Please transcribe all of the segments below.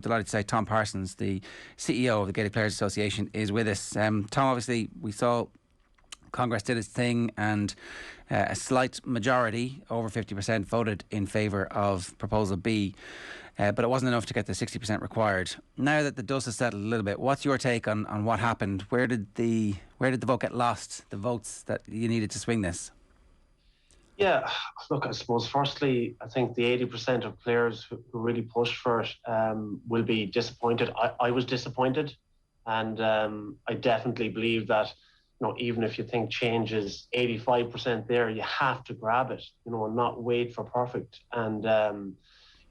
Delighted to say Tom Parsons, the CEO of the Gaelic Players Association, is with us. Tom, obviously, we saw Congress did its thing and a slight majority, over 50%, voted in favour of Proposal B, but it wasn't enough to get the 60% required. Now that the dust has settled a little bit, what's your take on what happened? Where did the vote get lost, the votes that you needed to swing this? Yeah, look, I suppose firstly, I think the 80% of players who really pushed for it will be disappointed. I was disappointed, and I definitely believe that, even if you think change is 85% there, you have to grab it, and not wait for perfect. And,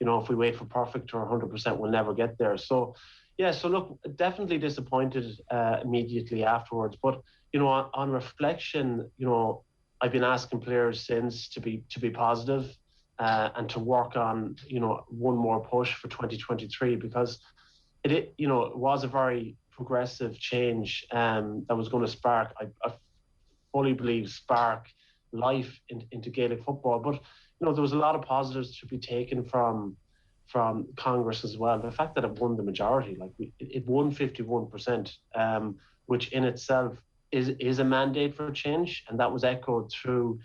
if we wait for perfect or 100%, we'll never get there. So, yeah, so look, definitely disappointed immediately afterwards. But, on reflection, I've been asking players since to be positive and to work on, one more push for 2023, because it was a very progressive change that was going to spark, I fully believe, spark life into Gaelic football. But, there was a lot of positives to be taken from Congress as well. The fact that it won the majority, it won 51%, which in itself is a mandate for change, and that was echoed through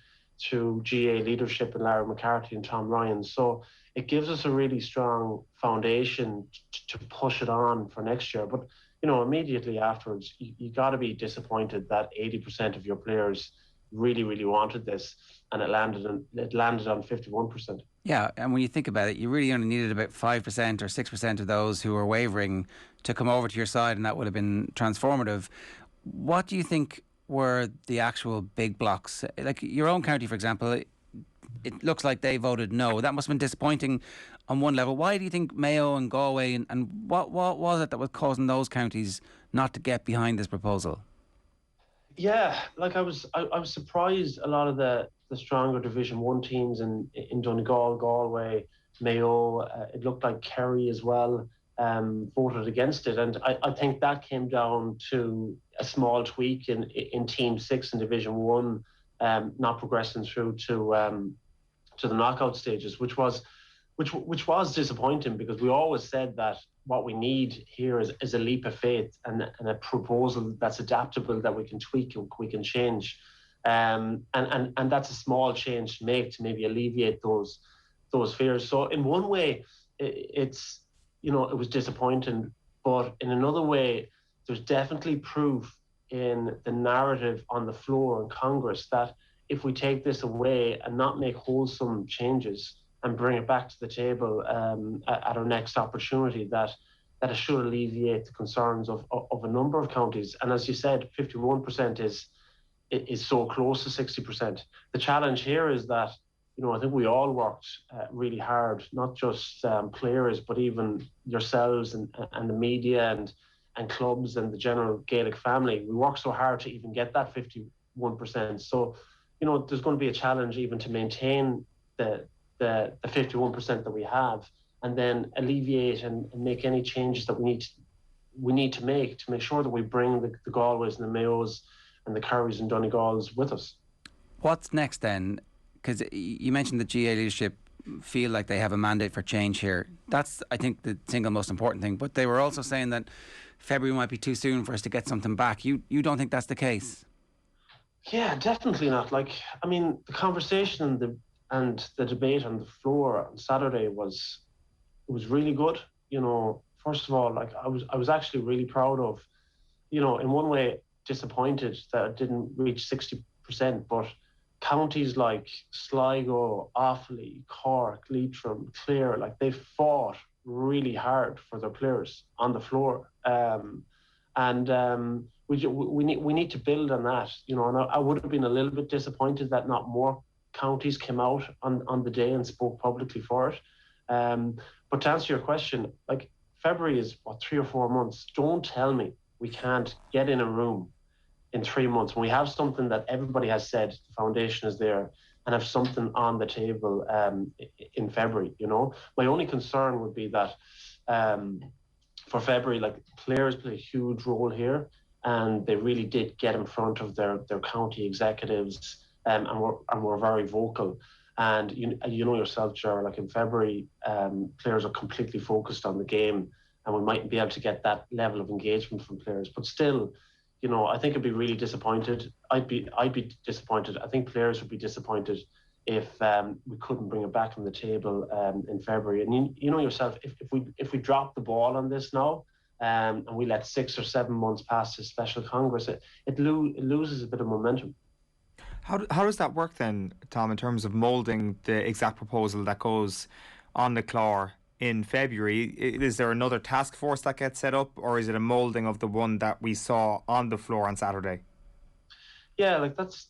GA leadership and Larry McCarthy and Tom Ryan. So it gives us a really strong foundation to push it on for next year. But immediately afterwards, you got to be disappointed that 80% of your players really wanted this, and it landed on 51%. Yeah, and when you think about it, you really only needed about 5% or 6% of those who were wavering to come over to your side, and that would have been transformative. What do you think were the actual big blocks? Like your own county, for example, it looks like they voted no. That must have been disappointing on one level. Why do you think Mayo and Galway and what was it that was causing those counties not to get behind this proposal? Yeah, I was surprised a lot of the stronger Division 1 teams in Donegal, Galway, Mayo, it looked like Kerry as well, voted against it. And I think that came down to a small tweak in Team 6 in Division 1, not progressing through to the knockout stages, which was disappointing, because we always said that what we need here is a leap of faith and a proposal that's adaptable, that we can tweak and we can change. And that's a small change to make to maybe alleviate those fears. So in one way, it was disappointing, but in another way, there's definitely proof in the narrative on the floor in Congress that if we take this away and not make wholesome changes and bring it back to the table at our next opportunity, that it should alleviate the concerns of a number of counties. And as you said, 51% is so close to 60%. The challenge here is that, I think we all worked really hard, not just players, but even yourselves and the media and clubs and the general Gaelic family. We worked so hard to even get that 51%. So, there's going to be a challenge even to maintain the 51% that we have, and then alleviate and make any changes that we need to make sure that we bring the Galways and the Mayos and the Kerrys and Donegals with us. What's next then? Because you mentioned the GA leadership feel like they have a mandate for change here. That's, I think, the single most important thing. But they were also saying that February might be too soon for us to get something back. You don't think that's the case? Yeah, definitely not. The conversation and the debate on the floor on Saturday was really good. First of all, I was actually really proud of, in one way disappointed that it didn't reach 60%, but counties like Sligo, Offaly, Cork, Leitrim, Clare, they fought really hard for their players on the floor. We need to build on that, and I would have been a little bit disappointed that not more counties came out on the day and spoke publicly for it. But to answer your question, February is 3 or 4 months. Don't tell me we can't get in a room in 3 months when we have something that everybody has said the foundation is there, and have something on the table in February. My only concern would be that for February, players play a huge role here, and they really did get in front of their county executives and were very vocal. And you know yourself, Ger, in February, players are completely focused on the game and we mightn't be able to get that level of engagement from players. But still, I think I'd be really disappointed. I'd be disappointed. I think players would be disappointed if we couldn't bring it back on the table in February. And you know yourself, if we drop the ball on this now, and we let 6 or 7 months pass this special Congress, it loses a bit of momentum. How does that work then, Tom, in terms of moulding the exact proposal that goes on the Clár in February? Is there another task force that gets set up, or is it a moulding of the one that we saw on the floor on Saturday? Yeah, like that's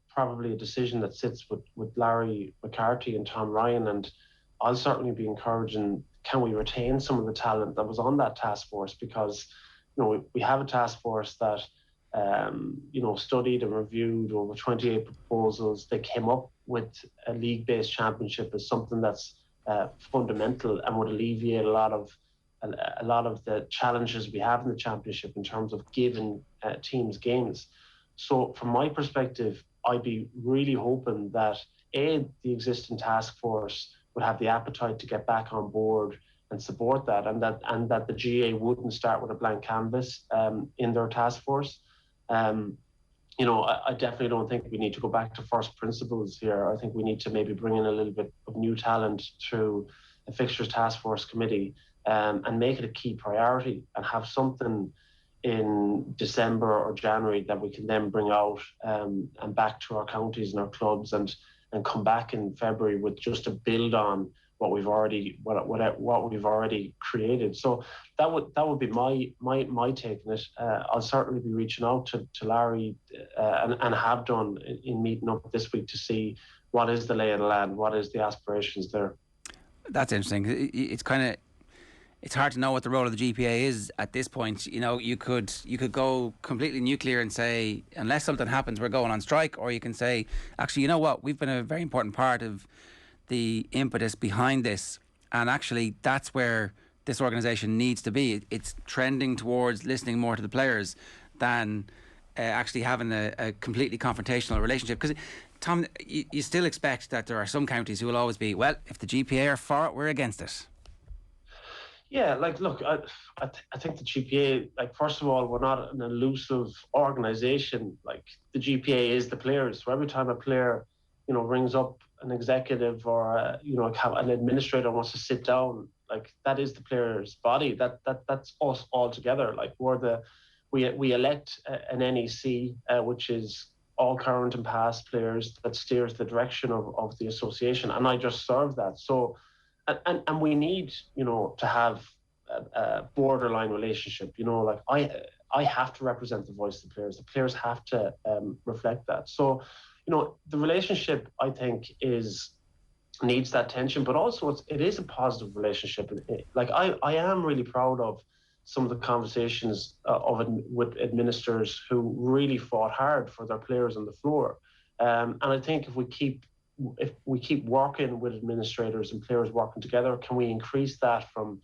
probably a decision that sits with Larry McCarthy and Tom Ryan, and I'll certainly be encouraging, can we retain some of the talent that was on that task force? Because we have a task force that studied and reviewed over 28 proposals. They came up with a league-based championship as something that's fundamental and would alleviate a lot of the challenges we have in the championship in terms of giving teams games. So from my perspective, I'd be really hoping that the existing task force would have the appetite to get back on board and support that, and that the GA wouldn't start with a blank canvas in their task force. I definitely don't think we need to go back to first principles here. I think we need to maybe bring in a little bit of new talent through a fixtures task force committee, and make it a key priority, and have something in December or January that we can then bring out and back to our counties and our clubs, and come back in February with just a build on what we've already created. So that would be my take on it. I'll certainly be reaching out to Larry and have done in meeting up this week to see what is the lay of the land, what is the aspirations there. That's interesting. It's hard to know what the role of the GPA is at this point. You could go completely nuclear and say, unless something happens, we're going on strike, or you can say, actually, you know what, we've been a very important part of the impetus behind this, and actually that's where this organisation needs to be. It's trending towards listening more to the players than actually having a completely confrontational relationship. Because, Tom, you still expect that there are some counties who will always be, well, if the GPA are for it, we're against it. Yeah, look, I think the GPA, first of all, we're not an elusive organisation. The GPA is the players. So every time a player, rings up an executive or an administrator wants to sit down, that is the player's body. That's us all together. We elect an NEC, which is all current and past players, that steers the direction of the association, and I just serve that. So. And we need, to have a borderline relationship. I have to represent the voice of the players. The players have to reflect that. So, the relationship, I think, needs that tension, but also it is a positive relationship. I am really proud of some of the conversations with administrators who really fought hard for their players on the floor. And I think if we keep working with administrators and players working together, can we increase that from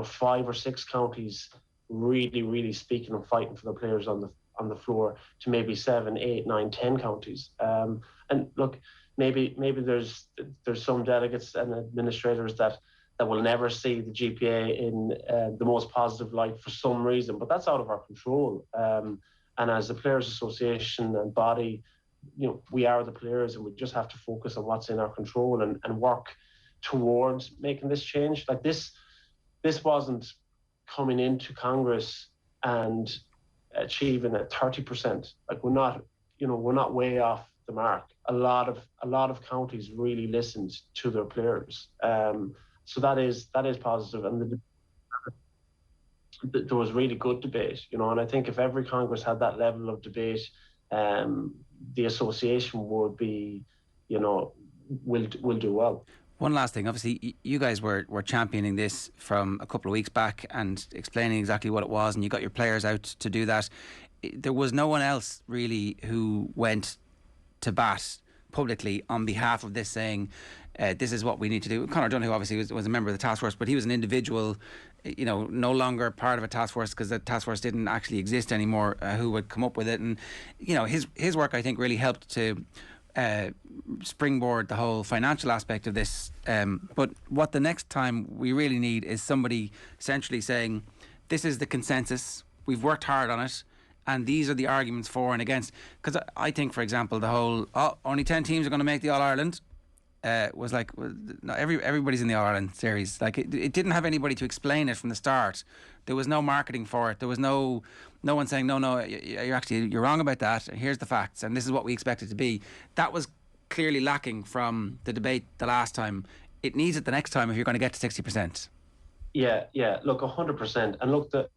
5 or 6 counties really, really speaking and fighting for the players on the floor to maybe 7, 8, 9, 10 counties? And look, maybe there's some delegates and administrators that will never see the GPA in the most positive light for some reason, but that's out of our control. And as a players association and body, we are the players, and we just have to focus on what's in our control and work towards making this change. This wasn't coming into Congress and achieving a 30%. We're not way off the mark. A lot of counties really listened to their players. So that is positive, and there was really good debate, and I think if every Congress had that level of debate, the association would be, will do well. One last thing, obviously you guys were championing this from a couple of weeks back and explaining exactly what it was, and you got your players out to do that. There was no one else really who went to bat publicly on behalf of this, saying this is what we need to do. Conor Dunn, who obviously was a member of the task force, but he was an individual, no longer part of a task force because the task force didn't actually exist anymore, who would come up with it. And his work, I think, really helped to springboard the whole financial aspect of this. But what the next time we really need is somebody essentially saying, this is the consensus, we've worked hard on it, and these are the arguments for and against. Because I think, for example, the whole, only 10 teams are going to make the All-Ireland, was like, no, everybody's in the All-Ireland series. Like, it didn't have anybody to explain it from the start. There was no marketing for it. There was no one saying, no, you're wrong about that. Here's the facts, and this is what we expect it to be. That was clearly lacking from the debate the last time. It needs it the next time if you're going to get to 60%. Yeah. Look, 100%. And look, the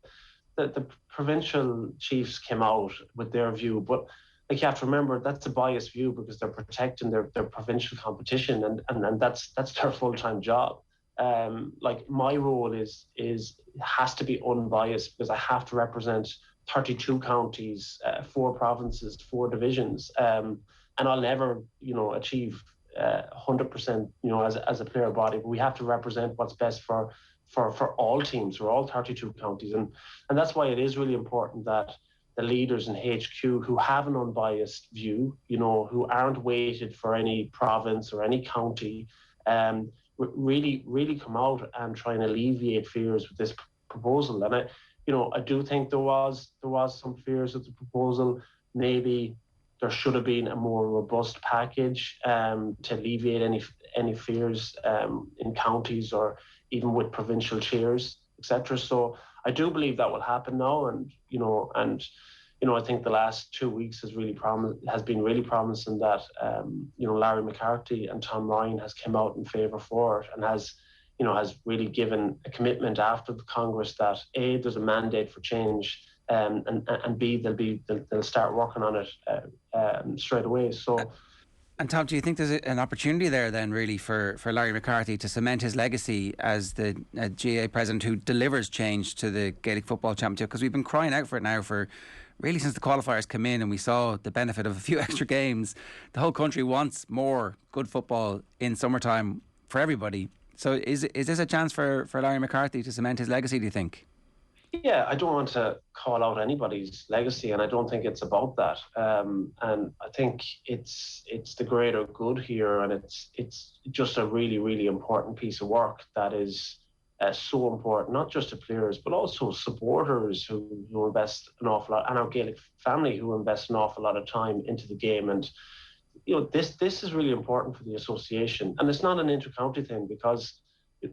provincial chiefs came out with their view, but like, you have to remember that's a biased view because they're protecting their provincial competition, and that's their full-time job. Like, my role has to be unbiased because I have to represent 32 counties, 4 provinces, 4 divisions, and I'll never, achieve 100%, as a player body. But we have to represent what's best for all teams, for all 32 counties, and that's why it is really important that the leaders in HQ who have an unbiased view, who aren't weighted for any province or any county, really come out and try and alleviate fears with this proposal. And I do think there was some fears with the proposal. Maybe there should have been a more robust package to alleviate any fears in counties or even with provincial chairs, etc. So I do believe that will happen now, and I think the last 2 weeks has been really promising that Larry McCarthy and Tom Ryan has come out in favour for it, and has really given a commitment after the Congress that A, there's a mandate for change, and B, they'll start working on it straight away. So. And Tom, do you think there's an opportunity there then really for Larry McCarthy to cement his legacy as the GAA president who delivers change to the Gaelic Football Championship? Because we've been crying out for it now for really since the qualifiers came in and we saw the benefit of a few extra games. The whole country wants more good football in summertime for everybody. So is this a chance for Larry McCarthy to cement his legacy, do you think? Yeah, I don't want to call out anybody's legacy, and I don't think it's about that. And I think it's the greater good here, and it's just a really, really important piece of work that is so important, not just to players, but also supporters who invest an awful lot, and our Gaelic family who invest an awful lot of time into the game. And this is really important for the association, and it's not an inter-county thing, because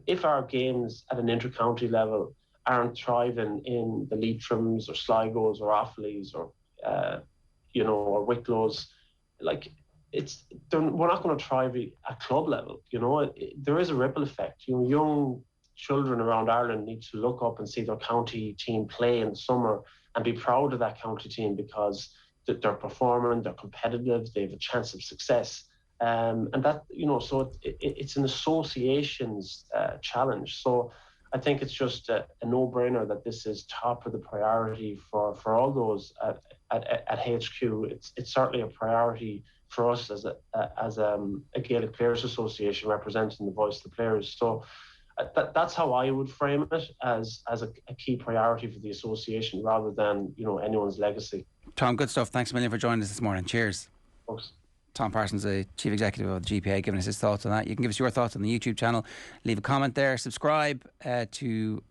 if our games at an inter-county level aren't thriving in the Leitrim's or Sligos or Offaly's or or Wicklow's, like, we're not going to thrive at club level. There is a ripple effect. Young children around Ireland need to look up and see their county team play in the summer and be proud of that county team because they're performing, they're competitive, they have a chance of success. And that, so it's an association's challenge. So I think it's just a no-brainer that this is top of the priority for all those at HQ. It's certainly a priority for us as a Gaelic Players Association representing the voice of the players. So that's how I would frame it, as a key priority for the association rather than anyone's legacy. Tom, good stuff. Thanks a million for joining us this morning. Cheers. Thanks. Tom Parsons, the Chief Executive of the GPA, giving us his thoughts on that. You can give us your thoughts on the YouTube channel. Leave a comment there. Subscribe to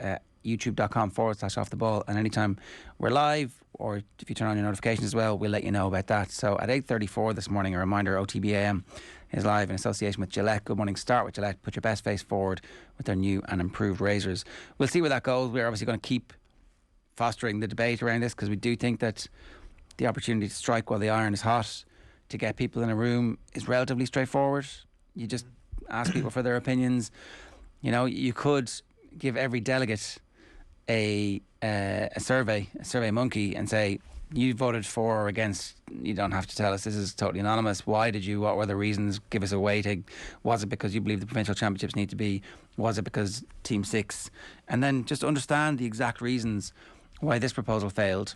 youtube.com/off the ball. And anytime we're live, or if you turn on your notifications as well, we'll let you know about that. So at 8:34 this morning, a reminder, OTB AM is live in association with Gillette. Good morning. Start with Gillette. Put your best face forward with their new and improved razors. We'll see where that goes. We're obviously going to keep fostering the debate around this, because we do think that the opportunity to strike while the iron is hot, to get people in a room, is relatively straightforward. You just ask people for their opinions. You could give every delegate a survey monkey and say, you voted for or against. You don't have to tell us. This is totally anonymous. Why did you? What were the reasons? Give us a weighting. Was it because you believe the provincial championships need to be? Was it because Team 6? And then just understand the exact reasons why this proposal failed.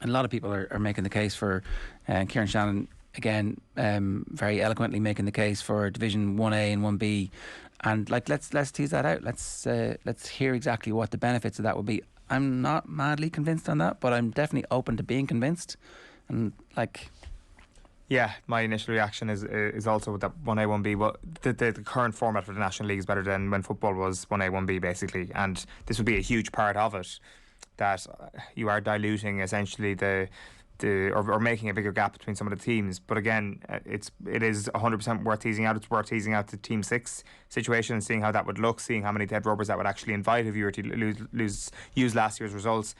And a lot of people are making the case for, Kieran Shannon again, very eloquently making the case for Division 1A and 1B, and let's tease that out. Let's hear exactly what the benefits of that would be. I'm not madly convinced on that, but I'm definitely open to being convinced. And Yeah, my initial reaction is also that 1A, 1B. Well, the current format for the National League is better than when football was 1A, 1B basically, and this would be a huge part of it. That you are diluting essentially or making a bigger gap between some of the teams. But again, it is 100% worth teasing out. It's worth teasing out the Team 6 situation and seeing how that would look, seeing how many dead rubbers that would actually invite if you were to use last year's results.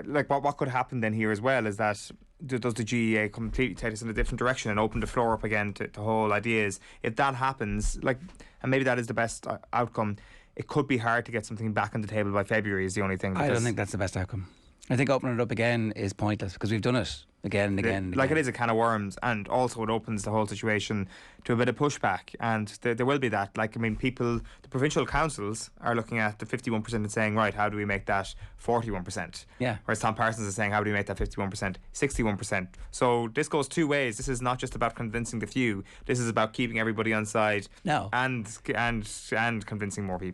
Like what could happen then here as well is that does the GEA completely take us in a different direction and open the floor up again to whole ideas? If that happens, and maybe that is the best outcome, it could be hard to get something back on the table by February is the only thing. I don't think that's the best outcome. I think opening it up again is pointless because we've done it again and again. And again. It is a can of worms, and also it opens the whole situation to a bit of pushback, and there will be that. The provincial councils are looking at the 51% and saying, right, how do we make that 41%? Yeah. Whereas Tom Parsons is saying, how do we make that 51% 61%? So this goes two ways. This is not just about convincing the few. This is about keeping everybody on side. No. And convincing more people.